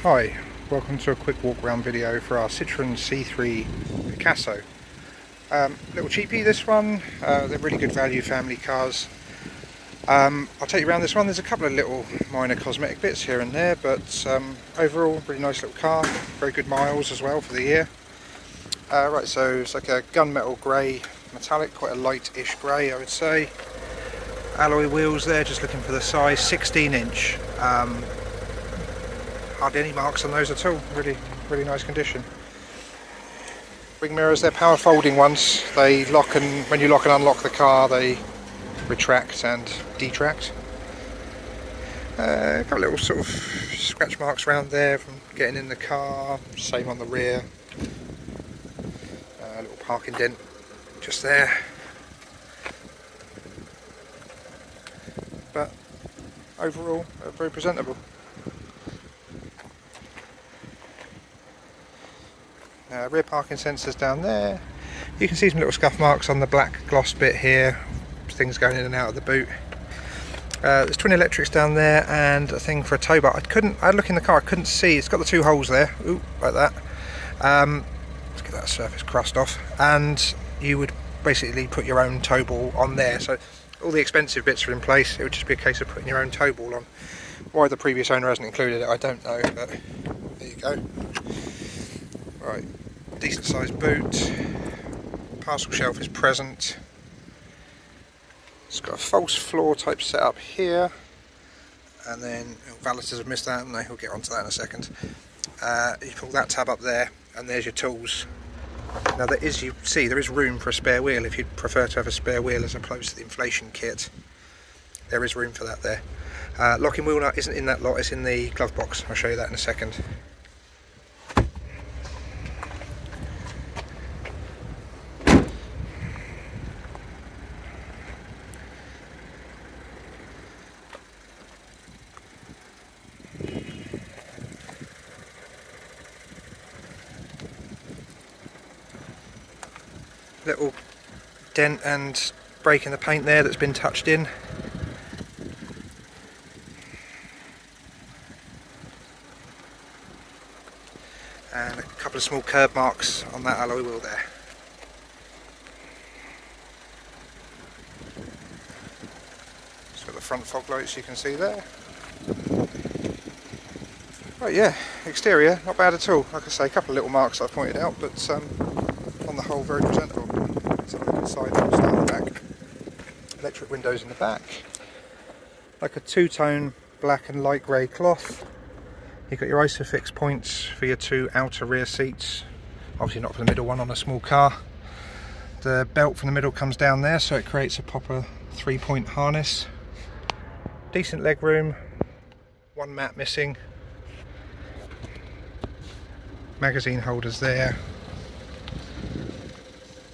Hi, welcome to a quick walk around video for our Citroen C3 Picasso. Little cheapie this one, they're really good value family cars. I'll take you around this one. There's a couple of little minor cosmetic bits here and there, but overall really nice little car, very good miles as well for the year. Right, so it's like a gunmetal grey metallic, quite a light-ish grey I would say. Alloy wheels there, just looking for the size, 16-inch. Hardly any marks on those at all, really nice condition. Wing mirrors, they're power folding ones. They lock, and when you lock and unlock the car they retract and detract. A couple of little sort of scratch marks around there from getting in the car, same on the rear. A little parking dent just there. But overall, very presentable. Rear parking sensors down there. You can see some little scuff marks on the black gloss bit here, things going in and out of the boot. There's twin electrics down there and a thing for a tow bar. I look in the car, I couldn't see. It's got the two holes there, ooh, like that. Let's get that surface crust off, and you would basically put your own tow ball on there. So all the expensive bits are in place. It would just be a case of putting your own tow ball on. Why the previous owner hasn't included it, I don't know, but there you go. Right, decent sized boot. Parcel shelf is present. It's got a false floor type setup here, and then valeters have missed that, and we'll get onto that in a second. You pull that tab up there, and there's your tools. Now there is, you see, there is room for a spare wheel if you'd prefer to have a spare wheel as opposed to the inflation kit. There is room for that there. Locking wheel nut isn't in that lot, it's in the glove box. I'll show you that in a second. Little dent and break in the paint there that's been touched in. And a couple of small curb marks on that alloy wheel there. It's got the front fog lights you can see there. Right, yeah, exterior, not bad at all. Like I say, a couple of little marks I pointed out, but on the whole very presentable. Let's have a look inside, we'll start at the back. Electric windows in the back. Like a two-tone black and light grey cloth. You've got your ISOFIX points for your two outer rear seats. Obviously not for the middle one on a small car. The belt from the middle comes down there, so it creates a proper 3-point harness. Decent leg room. One mat missing. Magazine holders there.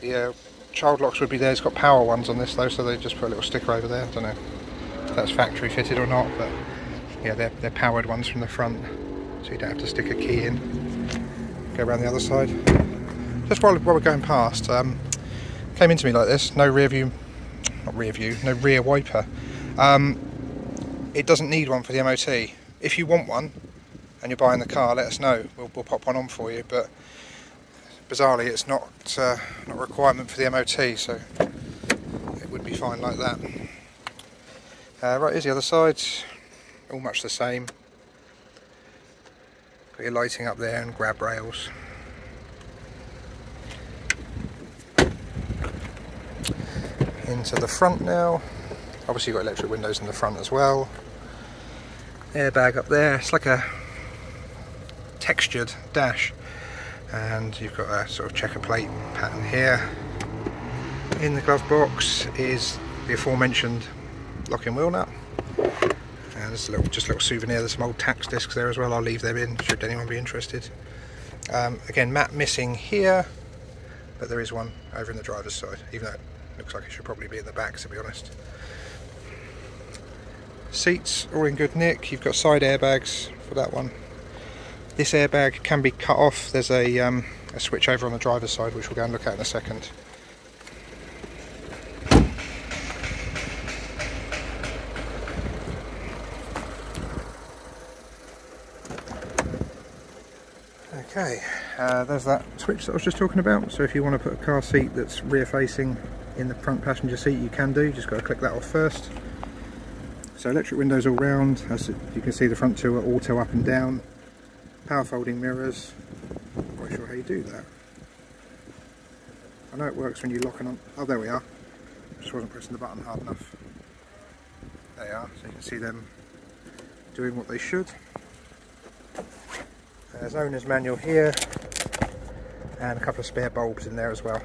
The child locks would be there. It's got power ones on this though, so they just put a little sticker over there. I don't know if that's factory fitted or not, but yeah, they're powered ones from the front, so you don't have to stick a key in. Go around the other side. Just while we're going past, came into me like this. No rear view, not rear view, no rear wiper. It doesn't need one for the MOT. If you want one and you're buying the car, let us know. We'll pop one on for you. But bizarrely, it's not a requirement for the MOT, so it would be fine like that. Right, here's the other side. All much the same. Got your lighting up there and grab rails. Into the front now. Obviously, you've got electric windows in the front as well. Airbag up there. It's like a textured dash. And you've got a sort of checker plate pattern here. In the glove box is the aforementioned locking wheel nut. And there's just a little souvenir. There's some old tax discs there as well. I'll leave them in should anyone be interested. Again, mat missing here, but there is one over in the driver's side, even though it looks like it should probably be in the back, to be honest. Seats all in good nick. You've got side airbags for that one. This airbag can be cut off. There's a switch over on the driver's side, which we'll go and look at in a second. Okay, there's that switch that I was just talking about. So if you want to put a car seat that's rear facing in the front passenger seat, you can do. You just got to click that off first. So electric windows all round. As you can see, the front two are auto up and down. Power folding mirrors. I'm not quite sure how you do that. I know it works when you lock and on. Oh, there we are. Just wasn't pressing the button hard enough. There you are. So you can see them doing what they should. There's an owner's manual here, and a couple of spare bulbs in there as well.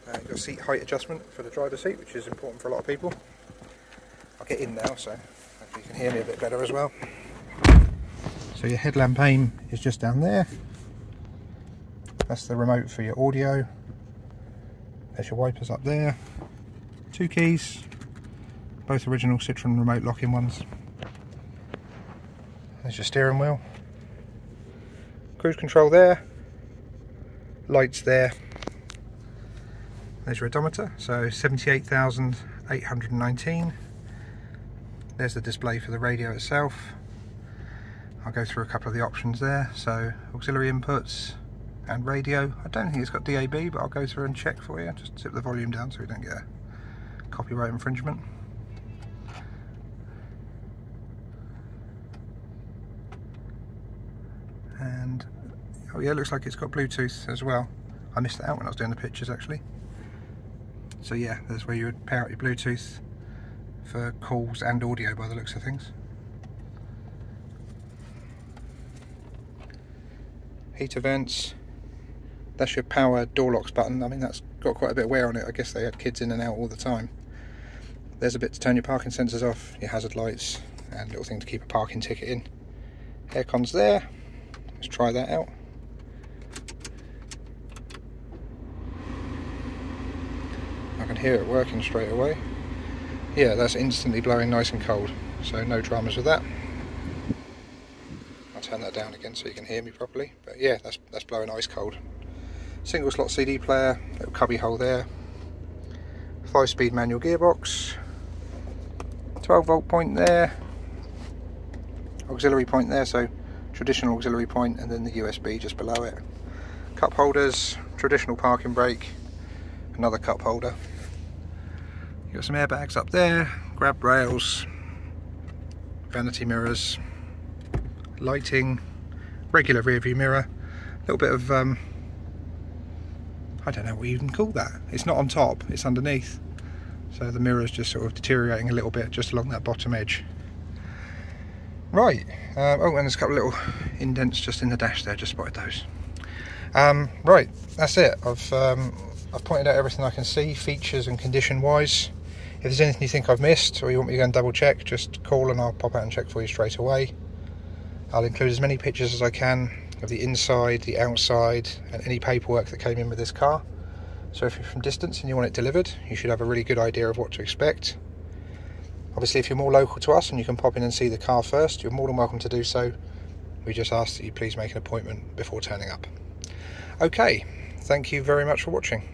You've got seat height adjustment for the driver's seat, which is important for a lot of people. I'll get in now, so hopefully you can hear me a bit better as well. So your headlamp aim is just down there. That's the remote for your audio. There's your wipers up there. 2 keys, both original Citroen remote lock-in ones. There's your steering wheel. Cruise control there. Lights there. There's your odometer, so 78,819. There's the display for the radio itself. I'll go through a couple of the options there. So auxiliary inputs and radio. I don't think it's got DAB, but I'll go through and check for you. Just tip the volume down so we don't get a copyright infringement. And oh yeah, it looks like it's got Bluetooth as well. I missed that out when I was doing the pictures actually. So yeah, there's where you would pair up your Bluetooth for calls and audio by the looks of things. Heater vents. That's your power door locks button. I mean, that's got quite a bit of wear on it. I guess they had kids in and out all the time. There's a bit to turn your parking sensors off, your hazard lights, and a little thing to keep a parking ticket in. Aircon's there. Let's try that out. I can hear it working straight away. Yeah, that's instantly blowing nice and cold, so no dramas with that. I'll turn that down again so you can hear me properly, but yeah, that's blowing ice cold. Single slot CD player, little cubby hole there. 5-speed manual gearbox. 12-volt point there. Auxiliary point there, so traditional auxiliary point, and then the USB just below it. Cup holders, traditional parking brake, another cup holder. You've got some airbags up there, grab rails, vanity mirrors, lighting, regular rear view mirror, a little bit of, I don't know what you can call that. It's not on top, it's underneath. So the mirror's just sort of deteriorating a little bit just along that bottom edge. Right, oh, and there's a couple of little indents just in the dash there, just spotted those. Right, that's it. I've pointed out everything I can see, features and condition wise. If there's anything you think I've missed, or you want me to go and double check, just call and I'll pop out and check for you straight away. I'll include as many pictures as I can of the inside, the outside, and any paperwork that came in with this car. So if you're from distance and you want it delivered, you should have a really good idea of what to expect. Obviously, if you're more local to us and you can pop in and see the car first, you're more than welcome to do so. We just ask that you please make an appointment before turning up. Okay, thank you very much for watching.